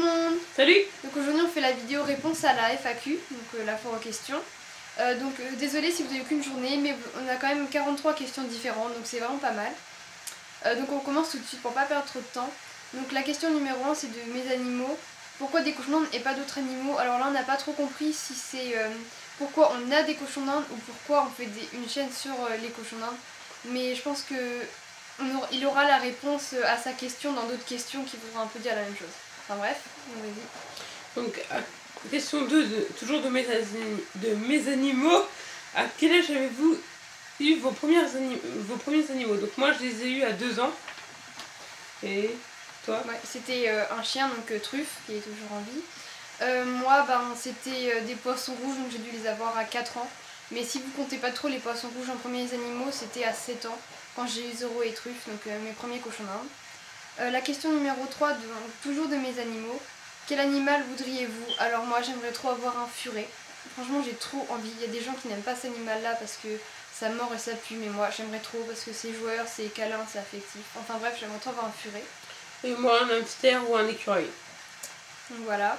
monde. Salut. Donc aujourd'hui on fait la vidéo réponse à la FAQ, donc la foire aux questions. Désolée si vous n'avez qu'une journée, mais on a quand même 43 questions différentes, donc c'est vraiment pas mal. Donc on commence tout de suite pour pas perdre trop de temps. Donc la question numéro 1 c'est de mes animaux. Pourquoi des cochons d'Inde et pas d'autres animaux? Alors là on n'a pas trop compris si c'est pourquoi on a des cochons d'Inde ou pourquoi on fait une chaîne sur les cochons d'Inde. Mais je pense que il aura la réponse à sa question dans d'autres questions qui voudront un peu dire la même chose. Enfin bref, vas-y. Donc, question 2, toujours de mes animaux. À quel âge avez-vous eu vos premiers animaux? Donc moi je les ai eus à 2 ans. Et toi? Ouais, c'était un chien, donc Truffe, qui est toujours en vie. Moi, c'était des poissons rouges, donc j'ai dû les avoir à 4 ans. Mais si vous comptez pas trop les poissons rouges en premiers animaux, c'était à 7 ans, quand j'ai eu Zoro et Truffe, donc mes premiers cochons d'Inde. La question numéro 3, toujours de mes animaux. Quel animal voudriez-vous? Alors moi, j'aimerais trop avoir un furet. Franchement, j'ai trop envie. Il y a des gens qui n'aiment pas cet animal-là parce que ça mord et ça pue, mais moi, j'aimerais trop parce que c'est joueur, c'est câlin, c'est affectif. Enfin bref, j'aimerais trop avoir un furet. Et moi, un hamster ou un écureuil. Donc voilà.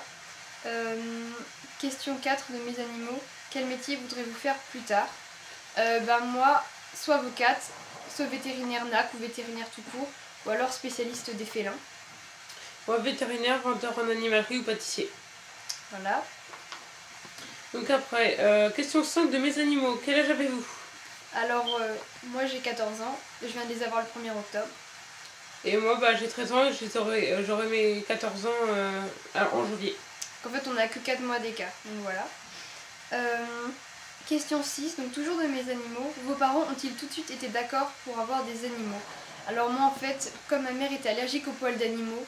Question 4 de mes animaux. Quel métier voudrez-vous faire plus tard? Moi, soit avocate, soit vétérinaire NAC ou vétérinaire tout court, ou alors spécialiste des félins. Moi, vétérinaire, vendeur en animalerie ou pâtissier. Voilà. Donc après, question 5 de mes animaux. Quel âge avez-vous? Alors, moi j'ai 14 ans, je viens de les avoir le 1er octobre. Et moi, j'ai 13 ans et j'aurai mes 14 ans en janvier. En fait, on n'a que 4 mois d'écart, donc voilà. Question 6, donc toujours de mes animaux. Vos parents ont-ils tout de suite été d'accord pour avoir des animaux? Alors moi, en fait, comme ma mère était allergique aux poils d'animaux,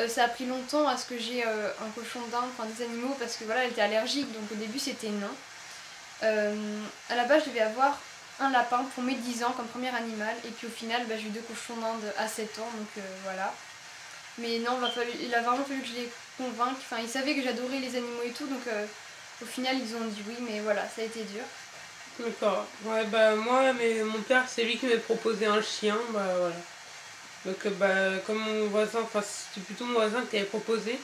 ça a pris longtemps à ce que j'ai un cochon d'Inde, enfin des animaux, parce que voilà, elle était allergique, donc au début c'était non. À la base, je devais avoir un lapin pour mes 10 ans comme premier animal, et puis au final, j'ai eu 2 cochons d'Inde à 7 ans, donc voilà. Mais non, il a vraiment fallu que je les convainque. Enfin, ils savaient que j'adorais les animaux et tout, donc au final, ils ont dit oui, mais voilà, ça a été dur. D'accord. Ouais, moi, mon père, c'est lui qui m'a proposé un chien, voilà. Donc, comme mon voisin, enfin, c'était plutôt mon voisin qui avait proposé,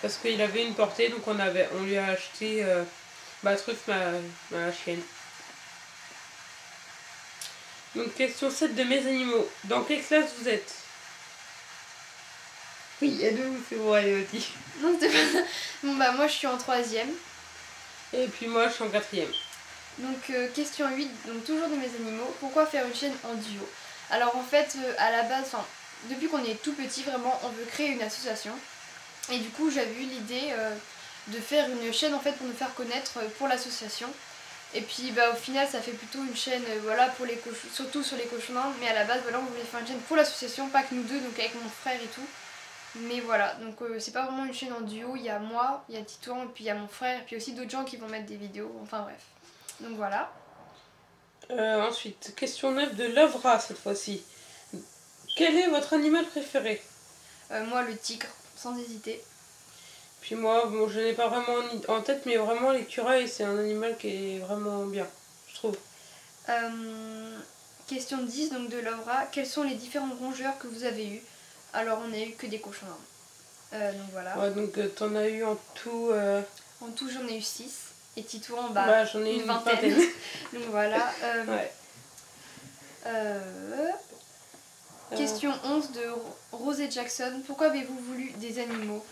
parce qu'il avait une portée, donc on lui a acheté Truffe, ma chienne. Donc, question 7 de mes animaux. Dans quelle classe vous êtes? Oui, il y a deux, c'est vrai, dit. Non, c'était pas ça. Bon, moi, je suis en 3e. Et puis moi, je suis en 4e. Donc, question 8, donc toujours de mes animaux. Pourquoi faire une chaîne en duo? Alors, en fait, à la base, depuis qu'on est tout petit, vraiment, on veut créer une association. Et du coup, j'avais eu l'idée de faire une chaîne, en fait, pour nous faire connaître pour l'association. Et puis au final ça fait plutôt une chaîne voilà, pour les cochons, surtout sur les cochons d'Inde, mais à la base voilà, on voulait faire une chaîne pour l'association, pas que nous deux, donc avec mon frère et tout. Mais voilà, donc c'est pas vraiment une chaîne en duo, il y a moi, il y a Titouan, et puis il y a mon frère, et puis aussi d'autres gens qui vont mettre des vidéos, enfin bref. Donc voilà. Ensuite, question 9 de Lovra cette fois-ci. Quel est votre animal préféré? Moi le tigre, sans hésiter. Puis moi, bon, je n'ai pas vraiment en tête, mais vraiment l'écureuil, c'est un animal qui est vraiment bien, je trouve. Question 10 donc de Laura. Quels sont les différents rongeurs que vous avez eus? Alors on a eu que des cochons d'Inde. Donc voilà. Ouais, donc t'en as eu en tout... En tout j'en ai eu 6. Et Titouan, j'en ai une vingtaine. Donc voilà. Ouais. Question 11 de Rosé Jackson. Pourquoi avez-vous voulu des animaux?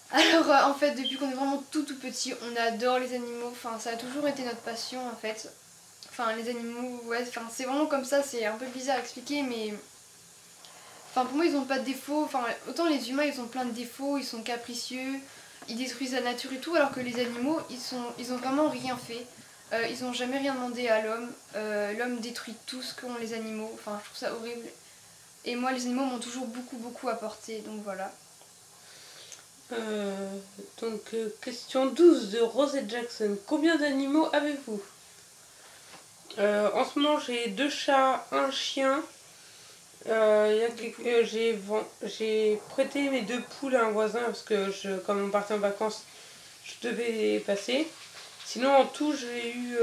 Alors en fait depuis qu'on est vraiment tout petit, on adore les animaux. Enfin ça a toujours été notre passion en fait. Enfin les animaux, ouais, c'est vraiment comme ça, c'est un peu bizarre à expliquer mais... Enfin pour moi ils ont pas de défauts. Enfin autant les humains ils ont plein de défauts, ils sont capricieux, ils détruisent la nature et tout, alors que les animaux ils ont vraiment rien fait. Ils ont jamais rien demandé à l'homme. L'homme détruit tout ce qu'ont les animaux. Enfin je trouve ça horrible. Et moi les animaux m'ont toujours beaucoup apporté, donc voilà. Question 12 de Rosé Jackson. Combien d'animaux avez-vous? En ce moment j'ai 2 chats, un chien. J'ai prêté mes 2 poules à un voisin parce que comme on partait en vacances, je devais les passer. Sinon en tout j'ai eu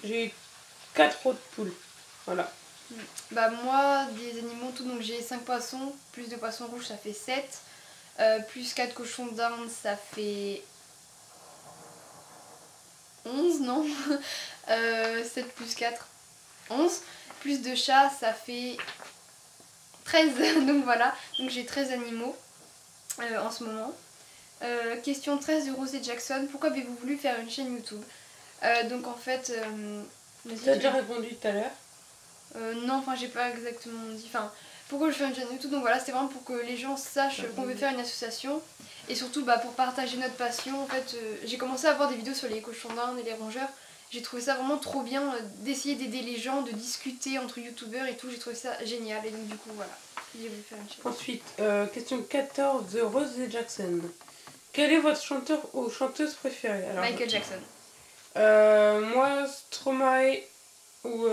j'ai eu 4 autres poules. Voilà. Moi des animaux tout, donc j'ai 5 poissons, plus de poissons rouges ça fait 7. Plus 4 cochons d'Inde, ça fait 11, non 7 plus 4, 11. Plus de chats, ça fait 13. Donc voilà, donc j'ai 13 animaux en ce moment. Question 13 de Rosé Jackson. Pourquoi avez-vous voulu faire une chaîne YouTube? Donc en fait... T'as déjà répondu tout à l'heure. Non, enfin j'ai pas exactement dit. Enfin, pourquoi je fais une chaîne YouTube? Donc voilà, c'était vraiment pour que les gens sachent qu'on veut faire une association. Et surtout pour partager notre passion. En fait, j'ai commencé à voir des vidéos sur les cochons d'Inde et les rongeurs. J'ai trouvé ça vraiment trop bien d'essayer d'aider les gens, de discuter entre youtubeurs et tout. J'ai trouvé ça génial. Et donc du coup voilà, j'ai voulu faire une chaîne. Ensuite, question 14 de Rosé Jackson. Quel est votre chanteur ou chanteuse préférée? Alors, Michael Jackson. Moi, Stromae ou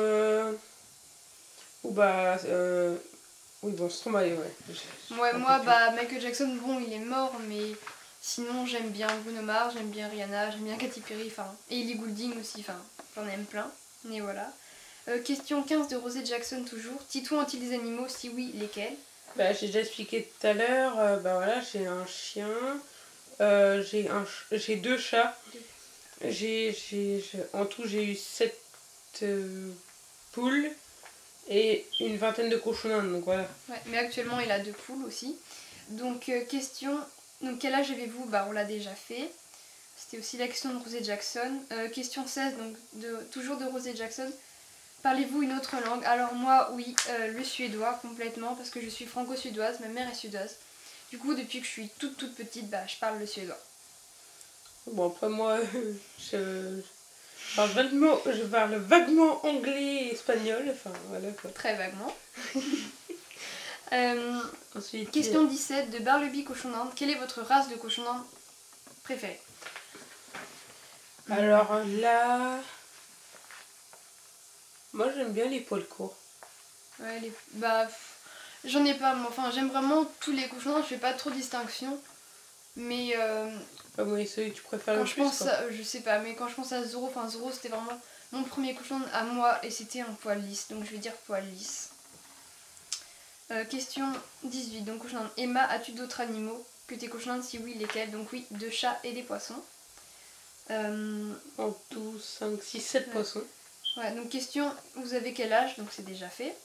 oui, bon, Stromae, ouais. Ouais, moi, Michael Jackson, bon, il est mort, mais sinon, j'aime bien Bruno Mars, j'aime bien Rihanna, j'aime bien Katy Perry, enfin, et Ellie Goulding aussi, enfin, j'en aime plein, mais voilà. Question 15 de Rosé Jackson, toujours. Titouan ont-ils des animaux? Si oui, lesquels? J'ai déjà expliqué tout à l'heure, voilà, j'ai un chien, j'ai 2 chats, en tout, j'ai eu 7 poules et une vingtaine de cochons d'Inde, donc voilà. Ouais, mais actuellement il a 2 poules aussi. Donc question, donc quel âge avez-vous? On l'a déjà fait. C'était aussi la question de Rosé Jackson. Question 16, donc toujours de Rosé Jackson. Parlez-vous une autre langue? Alors moi oui, le suédois complètement parce que je suis franco-suédoise, ma mère est suédoise. Du coup depuis que je suis toute petite, je parle le suédois. Bon après moi je parle vaguement anglais et espagnol, enfin voilà quoi. Très vaguement. Ensuite, question 17 de Barleby Cochon d'Inde. Quelle est votre race de cochon d'Inde préférée? Alors là, moi j'aime bien les poils courts. Ouais, j'en ai pas moi. Enfin, j'aime vraiment tous les cochons d'Inde, je fais pas trop de distinction. Mais Oui, celui que tu préfères quand le je plus, pense quoi. je sais pas, mais quand je pense à Zoro, Zoro c'était vraiment mon premier cochon d'Inde à moi et c'était un poil lisse, donc je vais dire poil lisse. Question 18, donc cochon d'Inde. Emma, as-tu d'autres animaux que tes cochons d'Inde? Si oui, lesquels? Donc oui, 2 chats et des poissons. En tout, 5, 6, 7 poissons. Ouais, donc question, vous avez quel âge? Donc c'est déjà fait.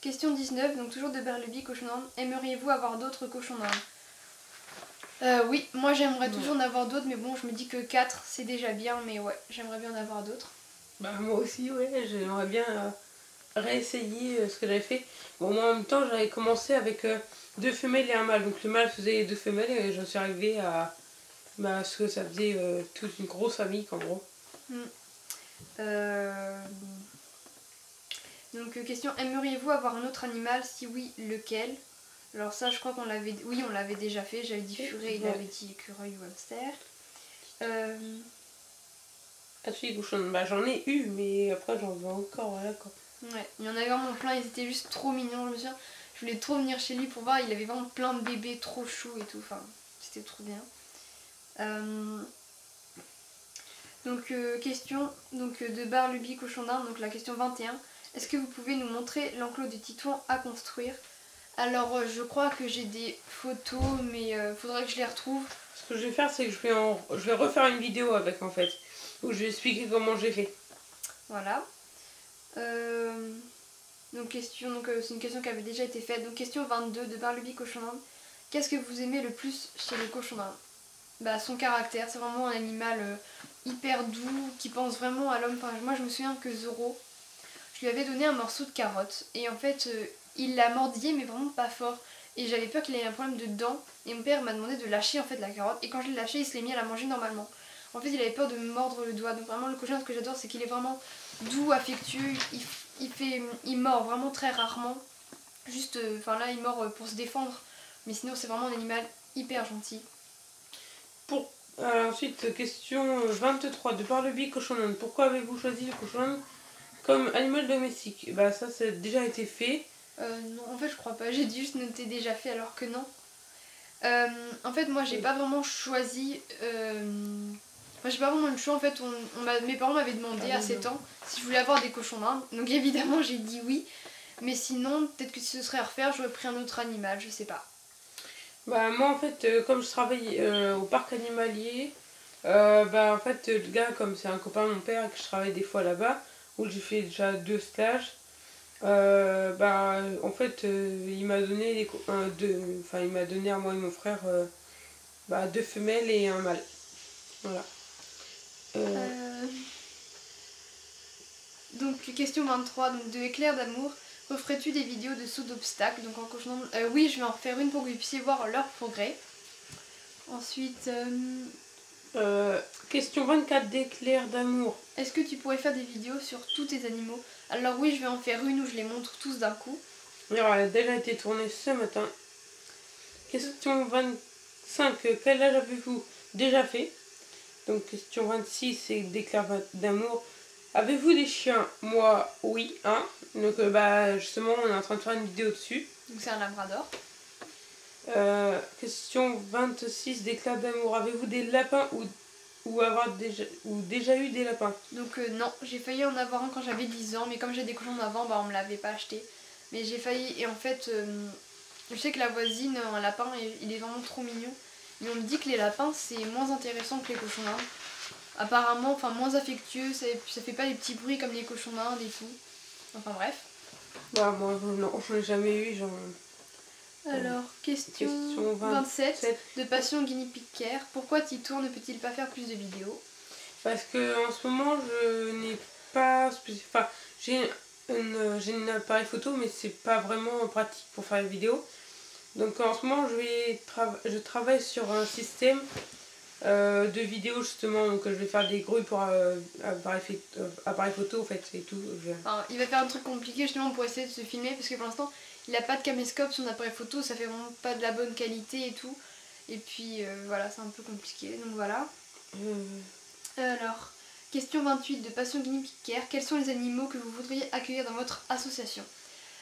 Question 19, donc toujours de Barleby, cochon d'Inde. Aimeriez-vous avoir d'autres cochons d'Inde? Oui, moi j'aimerais toujours en avoir d'autres, mais bon, je me dis que 4 c'est déjà bien, mais ouais, j'aimerais bien en avoir d'autres. Moi aussi, ouais, j'aimerais bien réessayer ce que j'avais fait. Bon, moi en même temps, j'avais commencé avec 2 femelles et un mâle. Donc le mâle faisait 2 femelles et je suis arrivée à ce que ça faisait toute une grosse famille, en gros. Donc question, aimeriez-vous avoir un autre animal? Si oui, lequel? Alors ça je crois qu'on l'avait... Oui, on l'avait déjà fait, j'avais dit furet, il avait dit écureuil ou hamster. As-tu des cochons? J'en ai eu, mais après j'en veux encore, voilà quoi. Ouais, il y en avait vraiment plein, ils étaient juste trop mignons, je me souviens. Je voulais trop venir chez lui pour voir, il avait vraiment plein de bébés trop choux et tout, enfin c'était trop bien. Donc question de Barleby Cochon d'Inde, donc la question 21. Est-ce que vous pouvez nous montrer l'enclos de Titouan à construire? Alors je crois que j'ai des photos, mais faudrait que je les retrouve. Ce que je vais faire, c'est que je vais refaire une vidéo avec en fait, où je vais expliquer comment j'ai fait. Voilà. Donc c'est une question qui avait déjà été faite. Donc question 22 de Barleby Cochon d'Inde. Qu'est-ce que vous aimez le plus chez le cochon d'Inde? Son caractère, c'est vraiment un animal hyper doux, qui pense vraiment à l'homme. Enfin, moi je me souviens que Zoro, je lui avais donné un morceau de carotte et en fait il l'a mordillé mais vraiment pas fort. Et j'avais peur qu'il ait un problème de dents et mon père m'a demandé de lâcher en fait la carotte et quand je l'ai lâché il se l'est mis à la manger normalement. En fait il avait peur de me mordre le doigt, donc vraiment le cochon, ce que j'adore c'est qu'il est vraiment doux, affectueux, il mord vraiment très rarement. Juste, là il mord pour se défendre, mais sinon c'est vraiment un animal hyper gentil. Ensuite, question 23 de Barleby Cochon d'Inde. Pourquoi avez-vous choisi le cochon d'Inde comme animal domestique? Ça a déjà été fait. Non, en fait je crois pas, j'ai juste noté déjà fait alors que non. En fait moi j'ai pas vraiment choisi, j'ai pas vraiment le choix en fait, mes parents m'avaient demandé à 7 ans si je voulais avoir des cochons d'Inde, donc évidemment j'ai dit oui, mais sinon peut-être que si ce serait à refaire j'aurais pris un autre animal, je sais pas. Bah moi en fait comme je travaille au parc animalier, en fait le gars comme c'est un copain de mon père et que je travaille des fois là-bas, où j'ai fait déjà 2 stages, en fait il m'a donné il m'a donné à moi et mon frère 2 femelles et un mâle. Voilà. Euh, Euh, Donc, question 23, donc de Éclair d'amour. Referais-tu des vidéos de saut d'obstacles? Donc en cochonnant. Oui, je vais en faire une pour que vous puissiez voir leur progrès. Ensuite, Question 24 d'éclair d'amour. est-ce que tu pourrais faire des vidéos sur tous tes animaux? Alors oui, je vais en faire une où je les montre tous d'un coup. Alors, elle a déjà été tournée ce matin. Question 25. Quel âge avez-vous déjà fait? Donc question 26, c'est d'éclair d'amour. Avez-vous des chiens? Moi, oui, hein. Donc justement, on est en train de faire une vidéo dessus. Donc c'est un labrador. Question 26, d'éclair d'amour. Avez-vous des lapins ou déjà eu des lapins? Donc non, j'ai failli en avoir un quand j'avais 10 ans, mais comme j'ai des cochons d'avant, on me l'avait pas acheté. Mais j'ai failli, et en fait, je sais que la voisine, un lapin, il est vraiment trop mignon. Mais on me dit que les lapins, c'est moins intéressant que les cochons d'Inde. Apparemment, enfin moins affectueux, ça fait pas des petits bruits comme les cochons d'Inde et tout. Enfin bref. Bah moi, non, je n'ai jamais eu. Alors, question 27 de Passion Guinea Pig Care. Pourquoi Titour ne peut-il pas faire plus de vidéos? Parce que en ce moment, je n'ai pas... Enfin, j'ai un appareil photo, mais c'est pas vraiment pratique pour faire les vidéos. Donc en ce moment, je travaille sur un système de vidéos justement. Donc je vais faire des grues pour appareil photo en fait, c'est tout. Enfin, il va faire un truc compliqué justement pour essayer de se filmer parce que pour l'instant, il a pas de caméscope, son appareil photo, ça fait vraiment pas de la bonne qualité et tout. Et puis voilà, c'est un peu compliqué. Donc voilà. Alors, question 28 de Passion Guinea Pig Care. Quels sont les animaux que vous voudriez accueillir dans votre association?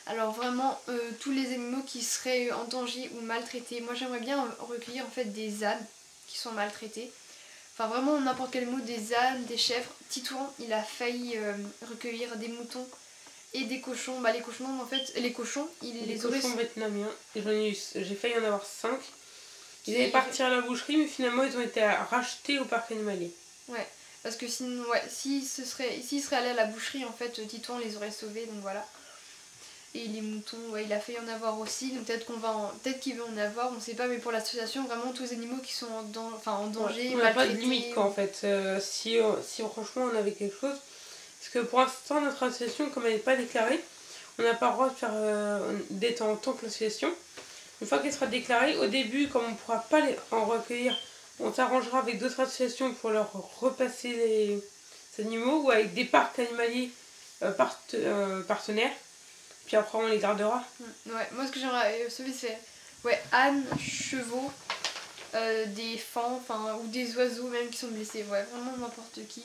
Alors vraiment, tous les animaux qui seraient en danger ou maltraités. Moi j'aimerais bien recueillir en fait des ânes qui sont maltraités. Enfin vraiment n'importe quel mot, des ânes, des chèvres. Titouan, il a failli recueillir des moutons et des cochons. Bah les cochons en fait, les cochons, il les aurait... cochons vietnamiens. J'ai failli en avoir 5. Ils allaient partir à la boucherie, mais finalement ils ont été rachetés au parc animalier. Ouais, parce que sinon, ouais, s'ils seraient allés à la boucherie, en fait, Titouan les aurait sauvés, donc voilà. Et les moutons, ouais, il a failli en avoir aussi, donc peut-être qu'il veut en avoir, on sait pas, mais pour l'association, vraiment tous les animaux qui sont en danger, on n'a pas de limite quoi, en fait. Si franchement on avait quelque chose. Parce que pour l'instant, notre association, comme elle n'est pas déclarée, on n'a pas le droit de faire d'être en tant qu'association. Une fois qu'elle sera déclarée, au début, comme on ne pourra pas en recueillir, on s'arrangera avec d'autres associations pour leur repasser les animaux ou avec des parcs animaliers partenaires. Puis après, on les gardera. Ouais, moi ce que j'aimerais sauver, c'est ânes, chevaux, des fans, ou des oiseaux même qui sont blessés. Ouais, vraiment n'importe qui.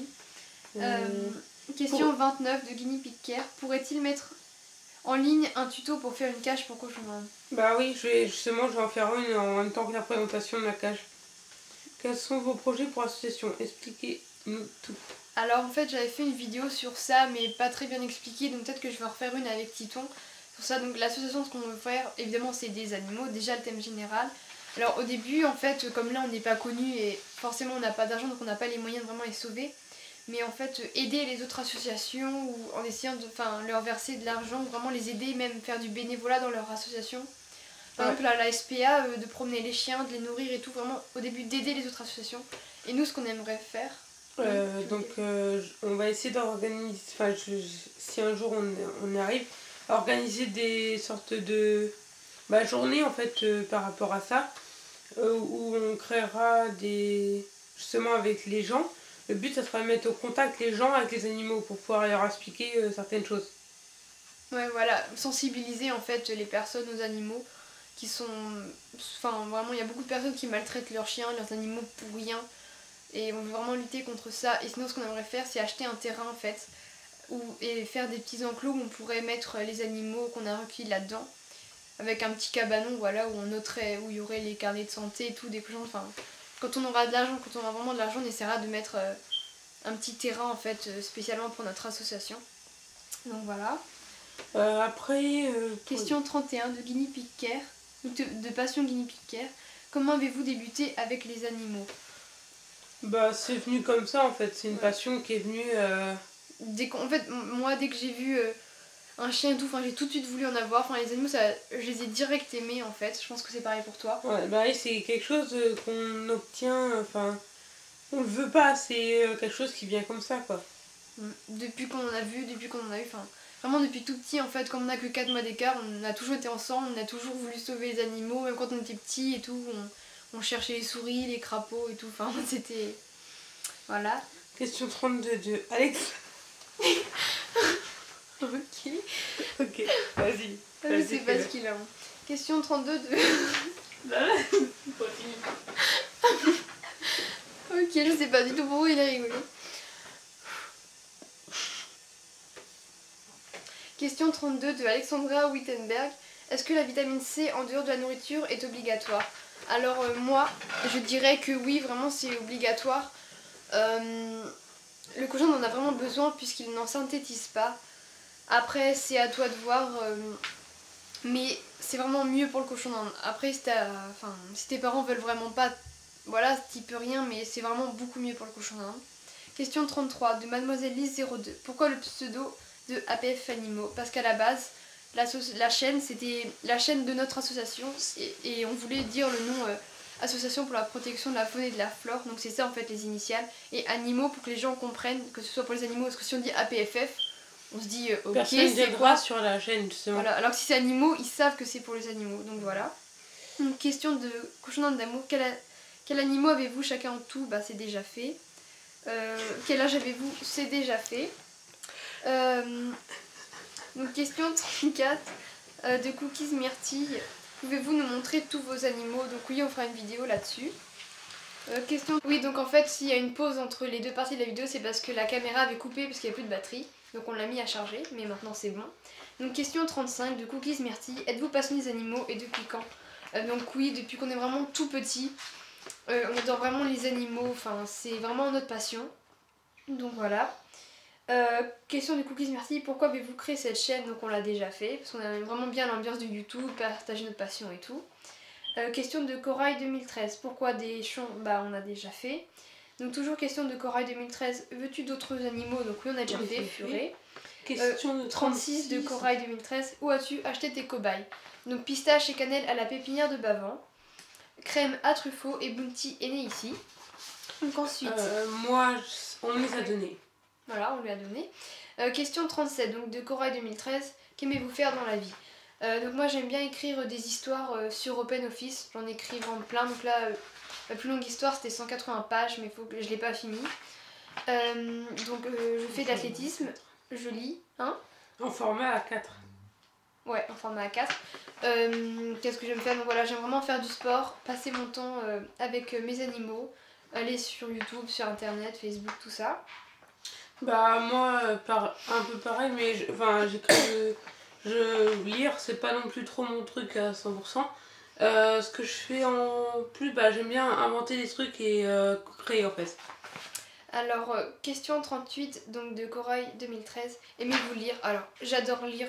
Question 29 de Guinea Pig Care. Pourrait-il mettre en ligne un tuto pour faire une cage pour cochon d'Inde? Bah oui, je vais en faire une en même temps que la présentation de la cage. Quels sont vos projets pour l'association? Expliquez-nous tout. Alors en fait j'avais fait une vidéo sur ça mais pas très bien expliquée, donc peut-être que je vais en refaire une avec Titon sur ça. Donc l'association, ce qu'on veut faire évidemment c'est des animaux, déjà le thème général. Alors au début en fait comme là on n'est pas connu et forcément on n'a pas d'argent donc on n'a pas les moyens de vraiment les sauver. Mais en fait aider les autres associations ou en essayant de leur verser de l'argent, vraiment les aider, même faire du bénévolat dans leur association. Par exemple à la SPA, de promener les chiens, de les nourrir et tout, vraiment au début d'aider les autres associations. Et nous ce qu'on aimerait faire, on va essayer d'organiser, si un jour on arrive, à organiser des sortes de journées en fait par rapport à ça, où on créera justement avec les gens. Le but ça sera de mettre au contact les gens avec les animaux pour pouvoir leur expliquer certaines choses. Ouais voilà, sensibiliser en fait les personnes aux animaux qui sont... vraiment il y a beaucoup de personnes qui maltraitent leurs chiens, leurs animaux pour rien. Et on veut vraiment lutter contre ça. Et sinon ce qu'on aimerait faire c'est acheter un terrain en fait et faire des petits enclos où on pourrait mettre les animaux qu'on a recueillis là-dedans. Avec un petit cabanon voilà, où il y aurait les carnets de santé et tout, des cochons. Quand on aura de l'argent, quand on aura vraiment de l'argent, on essaiera de mettre un petit terrain en fait spécialement pour notre association. Donc voilà. Après... Question 31 de Guinea Pig Care, de Passion Guinea Pig Care. Comment avez-vous débuté avec les animaux? Bah c'est venu comme ça en fait, c'est une passion qui est venue... En fait, moi dès que j'ai vu un chien et tout, j'ai tout de suite voulu en avoir. Enfin, les animaux, je les ai direct aimés en fait. Je pense que c'est pareil pour toi. Ouais, bah oui, c'est quelque chose qu'on obtient, enfin, on le veut pas, c'est quelque chose qui vient comme ça quoi. Depuis qu'on en a vu, enfin, vraiment depuis tout petit en fait, comme on n'a que 4 mois d'écart, on a toujours été ensemble, on a toujours voulu sauver les animaux, même quand on était petits et tout, on cherchait les souris, les crapauds et tout, enfin c'était... Voilà. Question 32 de Alex. Ok. Ok, vas-y. Je sais pas ce qu'il a. Question 32 de... Ok, je sais pas du tout pourquoi il a rigolé. Question 32 de Alexandra Wittenberg. Est-ce que la vitamine C en dehors de la nourriture est obligatoire? Alors moi, je dirais que oui, vraiment c'est obligatoire. Le cochon en a vraiment besoin puisqu'il n'en synthétise pas. Après, c'est à toi de voir. Mais c'est vraiment mieux pour le cochon d'Inde. Après, si tes parents veulent vraiment pas, voilà, tu peux rien, mais c'est vraiment beaucoup mieux pour le cochon d'Inde. Question 33 de Mademoiselle Lise 02. Pourquoi le pseudo de APF Animaux? Parce qu'à la base, la chaîne, c'était la chaîne de notre association et on voulait dire le nom Association pour la protection de la faune et de la flore. Donc c'est ça en fait les initiales. Et animaux pour que les gens comprennent que ce soit pour les animaux, parce que si on dit APFF, on se dit ok, c'est quoi sur la chaîne justement. Voilà, alors que si c'est animaux, ils savent que c'est pour les animaux, donc voilà. Une question de cochon d'Inde d'amour. Quel animaux avez-vous chacun en tout? Bah c'est déjà fait. Quel âge avez-vous? C'est déjà fait. Donc question 34 de Cookies Myrtille. Pouvez-vous nous montrer tous vos animaux? Donc oui, on fera une vidéo là-dessus. Question... Oui, donc en fait, s'il y a une pause entre les deux parties de la vidéo, c'est parce que la caméra avait coupé parce qu'il n'y avait plus de batterie. Donc on l'a mis à charger, mais maintenant c'est bon. Donc question 35 de Cookies Myrtille. Êtes-vous passionné des animaux et depuis quand? Donc oui, depuis qu'on est vraiment tout petit. On adore vraiment les animaux, enfin c'est vraiment notre passion. Donc voilà. Question de Cookies Myrtille. Pourquoi avez-vous créé cette chaîne? Donc on l'a déjà fait, parce qu'on aime vraiment bien l'ambiance de YouTube, partager notre passion et tout. Question de Corail 2013. Pourquoi des champs? Bah on a déjà fait. Donc toujours question de Corail 2013. Veux-tu d'autres animaux? Donc oui on a déjà fait. Furet. Question de 36 de Corail 2013. Où as-tu acheté tes cobayes? Donc pistache et cannelle à la pépinière de Bavant. Crème à truffaut et Bounty est né ici. Donc ensuite... moi, on me les a donnés. Voilà, on lui a donné. Question 37, donc de Corail 2013. Qu'aimez-vous faire dans la vie? Donc moi j'aime bien écrire des histoires sur OpenOffice. J'en écris vraiment plein. Donc là, la plus longue histoire c'était 180 pages, mais je l'ai pas fini. Je fais de l'athlétisme. Je lis. Hein? En format A4. Ouais, en format A4. Qu'est-ce que j'aime faire? Donc voilà, j'aime vraiment faire du sport, passer mon temps avec mes animaux, aller sur YouTube, sur internet, Facebook, tout ça. Bah moi, un peu pareil, mais lire, c'est pas non plus trop mon truc à 100%. Ce que je fais en plus, bah j'aime bien inventer des trucs et créer en fait. Alors, question 38, donc de Corail 2013. Aimez-vous lire? Alors, j'adore lire,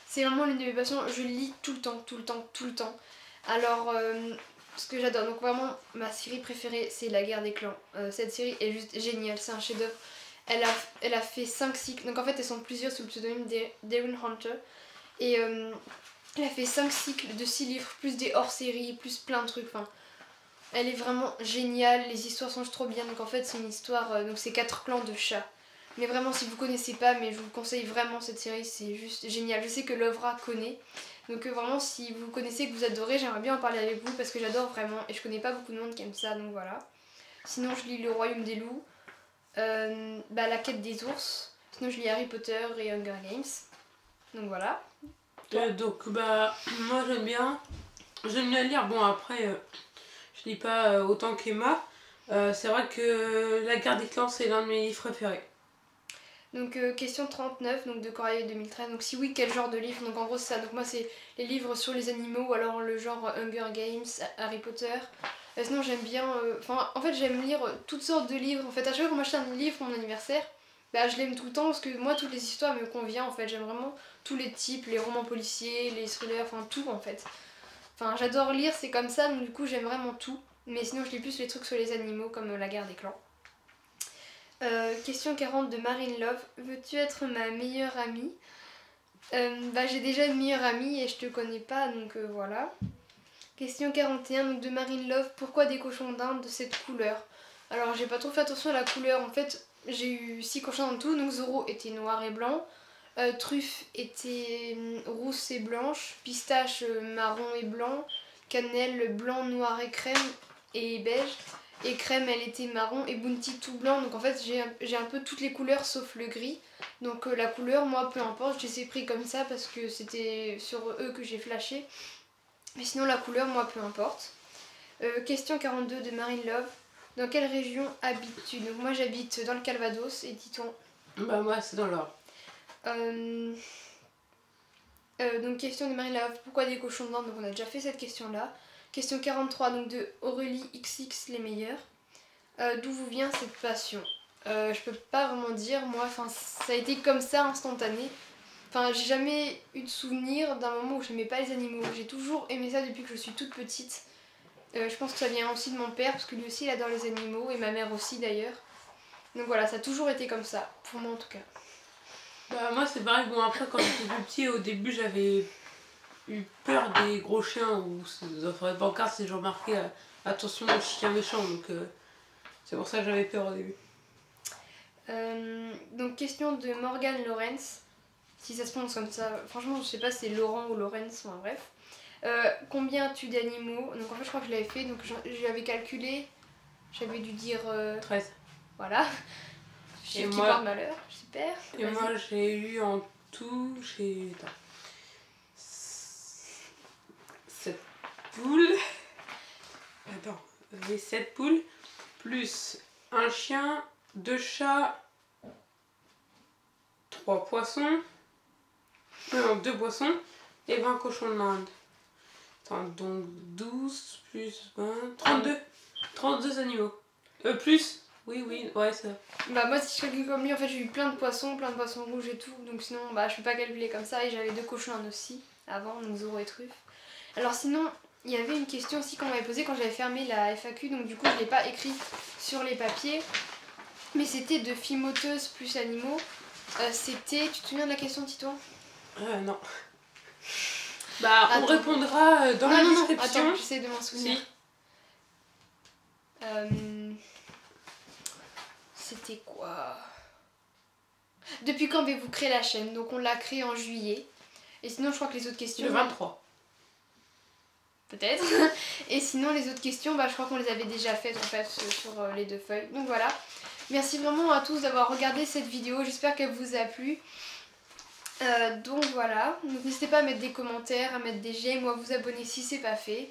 c'est vraiment l'une de mes passions. Je lis tout le temps. Alors, ce que j'adore, donc vraiment, ma série préférée, c'est La Guerre des Clans. Cette série est juste géniale, c'est un chef-d'œuvre. Elle a fait 5 cycles, donc en fait, elles sont plusieurs sous le pseudonyme d'Erin Hunter. Et elle a fait 5 cycles de 6 livres, plus des hors-séries, plus plein de trucs, elle est vraiment géniale, les histoires sont trop bien. Donc en fait c'est une histoire, donc c'est 4 clans de chats. Mais vraiment si vous connaissez pas, mais je vous conseille vraiment cette série, c'est juste génial. Je sais que Lovra connaît, donc vraiment si vous connaissez, que vous adorez, j'aimerais bien en parler avec vous parce que j'adore vraiment et je connais pas beaucoup de monde qui aime ça, donc voilà. Sinon je lis Le Royaume des Loups, La Quête des Ours, sinon je lis Harry Potter et Hunger Games, donc voilà. Moi j'aime bien lire, bon après... je lis pas autant qu'Emma. C'est vrai que La Guerre des Clans, c'est l'un de mes livres préférés. Donc question 39, donc de Corail 2013. Donc si oui, quel genre de livre? Donc en gros c'est ça. Donc moi c'est les livres sur les animaux ou alors le genre Hunger Games, Harry Potter. Sinon j'aime bien... en fait j'aime lire toutes sortes de livres. En fait à chaque fois qu'on m'achète un livre pour mon anniversaire, je l'aime tout le temps parce que moi toutes les histoires me conviennent en fait. J'aime vraiment tous les types, les romans policiers, les thrillers, tout en fait. Enfin, j'adore lire, c'est comme ça, donc du coup j'aime vraiment tout. Mais sinon je lis plus les trucs sur les animaux comme la guerre des clans. Question 40 de Marine Love. Veux-tu être ma meilleure amie? J'ai déjà une meilleure amie et je te connais pas, donc voilà. Question 41 donc de Marine Love. Pourquoi des cochons d'Inde de cette couleur? Alors j'ai pas trop fait attention à la couleur. En fait, j'ai eu 6 cochons en tout. Donc Zoro était noir et blanc. Truffe était rousse et blanche. Pistache marron et blanc. Cannelle blanc, noir et crème et beige. Et crème elle était marron et Bounty tout blanc. Donc en fait j'ai un peu toutes les couleurs sauf le gris. Donc la couleur moi peu importe. Je les ai pris comme ça parce que c'était sur eux que j'ai flashé. Mais sinon la couleur moi peu importe. Question 42 de Marine Love. Dans quelle région habites-tu? Donc moi j'habite dans le Calvados et dis-toi. Bah moi c'est dans l'or. Donc question de Marine Love. Pourquoi des cochons d'Inde? Donc on a déjà fait cette question là. Question 43 donc de Aurélie XX les meilleurs. D'où vous vient cette passion? Je peux pas vraiment dire moi. Enfin ça a été comme ça instantané. Enfin, j'ai jamais eu de souvenir d'un moment où j'aimais pas les animaux. J'ai toujours aimé ça depuis que je suis toute petite. Je pense que ça vient aussi de mon père, parce que lui aussi il adore les animaux, et ma mère aussi d'ailleurs. Donc voilà, ça a toujours été comme ça, pour moi en tout cas. Bah moi c'est pareil, bon après quand j'étais plus petit, au début j'avais eu peur des gros chiens, ou sur les pancartes c'est genre marqué attention aux chiens méchants, donc c'est pour ça que j'avais peur au début. Donc question de Morgane Lawrence. Si ça se prononce comme ça, franchement je sais pas si c'est Laurent ou Lawrence, enfin bref. Combien as-tu d'animaux? Donc en fait je crois que je l'avais fait, donc j'avais calculé, j'avais dû dire 13. Voilà. Chiffre qui porte malheur, super. Et moi j'ai eu en tout, 7 poules. Attends, j'ai 7 poules, plus un chien, 2 chats, 3 poissons, 2 poissons et 20 cochons de l'Inde. Attends, donc 12 plus 20, 32. 32 animaux. Plus. Oui, ouais, ça. Bah moi si je calcule comme lui, en fait j'ai eu plein de poissons rouges et tout, donc sinon bah je peux pas calculer comme ça, et j'avais 2 cochons d'Inde aussi, avant, donc Zoro et Truffe. Alors sinon, il y avait une question aussi qu'on m'avait posée quand j'avais fermé la FAQ, donc du coup je l'ai pas écrit sur les papiers, mais c'était de fimoteuse plus animaux. C'était, tu te souviens de la question Titouan? Non. Bah attends. On répondra dans la description. Attends, j'essaie de m'en souvenir. Si. C'était quoi? Depuis quand avez-vous créé la chaîne? Donc on l'a créée en juillet. Et sinon je crois que les autres questions... Le 23. Peut-être. Et sinon les autres questions, bah, je crois qu'on les avait déjà faites en fait sur les 2 feuilles. Donc voilà. Merci vraiment à tous d'avoir regardé cette vidéo. J'espère qu'elle vous a plu. Donc voilà. Donc n'hésitez pas à mettre des commentaires, à mettre des j'aime ou à vous abonner si c'est pas fait.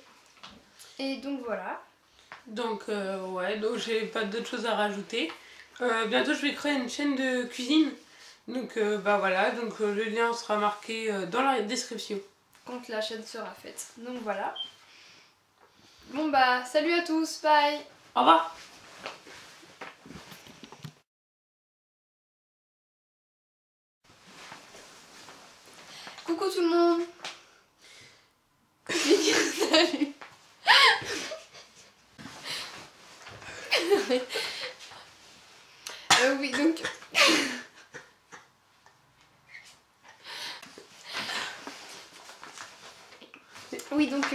Et donc voilà. Donc ouais, donc j'ai pas d'autres choses à rajouter. Bientôt je vais créer une chaîne de cuisine. Donc bah voilà, donc le lien sera marqué dans la description. Quand la chaîne sera faite. Donc voilà. Bon bah salut à tous, bye. Au revoir. Coucou tout le monde. Je vais dire salut. Oui donc... Oui donc